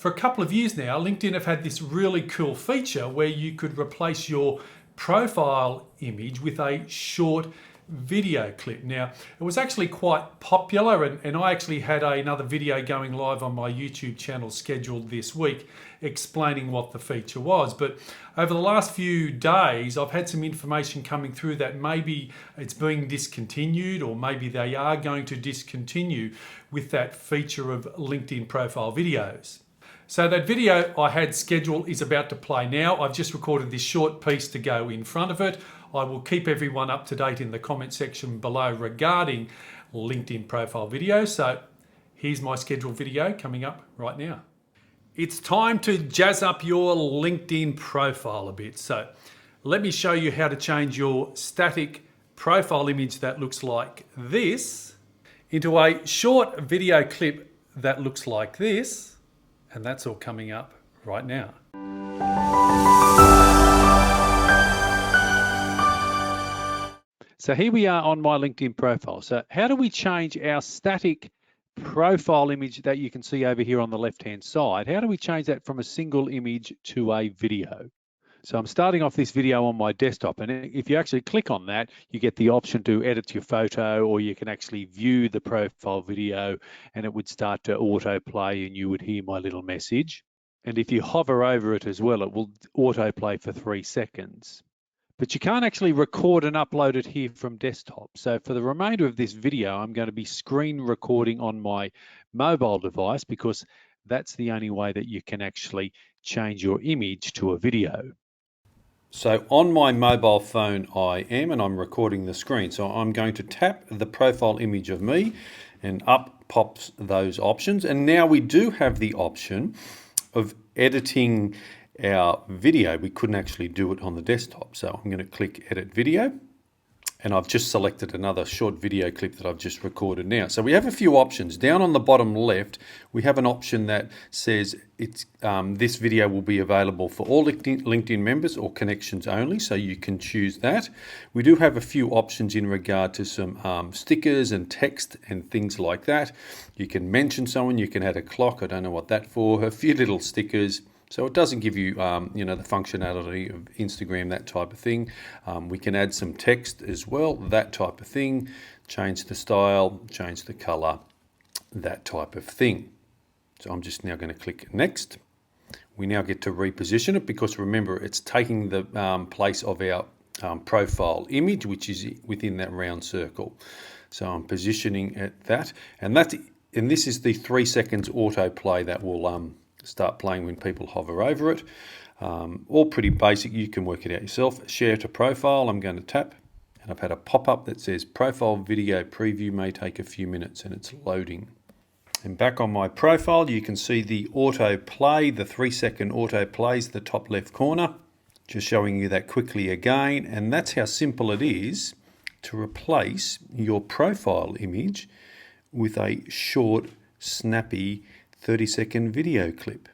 For a couple of years now, LinkedIn have had this really cool feature where you could replace your profile image with a short video clip. Now, it was actually quite popular, and I actually had another video going live on my YouTube channel scheduled this week explaining what the feature was. But over the last few days, I've had some information coming through that maybe it's being discontinued, or maybe they are going to discontinue with that feature of LinkedIn profile videos. So that video I had scheduled is about to play now. I've just recorded this short piece to go in front of it. I will keep everyone up to date in the comment section below regarding LinkedIn profile videos. So here's my scheduled video coming up right now. It's time to jazz up your LinkedIn profile a bit. So let me show you how to change your static profile image that looks like this into a short video clip that looks like this. And that's all coming up right now. So here we are on my LinkedIn profile. So how do we change our static profile image that you can see over here on the left-hand side? How do we change that from a single image to a video? So I'm starting off this video on my desktop, and if you actually click on that, you get the option to edit your photo, or you can actually view the profile video and it would start to autoplay and you would hear my little message. And if you hover over it as well, it will autoplay for 3 seconds. But you can't actually record and upload it here from desktop. So for the remainder of this video, I'm going to be screen recording on my mobile device, because that's the only way that you can actually change your image to a video. So on my mobile phone and I'm recording the screen. So I'm going to tap the profile image of me and up pops those options. And now we do have the option of editing our video. We couldn't actually do it on the desktop. So I'm going to click edit video. And I've just selected another short video clip that I've just recorded now. So we have a few options. Down on the bottom left, we have an option that says this video will be available for all LinkedIn members or connections only, so you can choose that. We do have a few options in regard to some stickers and text and things like that. You can mention someone, you can add a clock, I don't know what that's for, a few little stickers. So it doesn't give you, the functionality of Instagram, that type of thing. We can add some text as well, that type of thing. Change the style, change the color, that type of thing. So I'm just now going to click next. We now get to reposition it, because remember, it's taking the place of our profile image, which is within that round circle. So I'm positioning at that, and this is the 3 seconds autoplay that will start playing when people hover over it. All pretty basic, you can work it out yourself. Share to profile, I'm going to tap, and I've had a pop-up that says profile video preview may take a few minutes, and it's loading. And back on my profile, you can see the autoplay, the 3 second autoplays, the top left corner, just showing you that quickly again. And that's how simple it is to replace your profile image with a short, snappy 30-second video clip.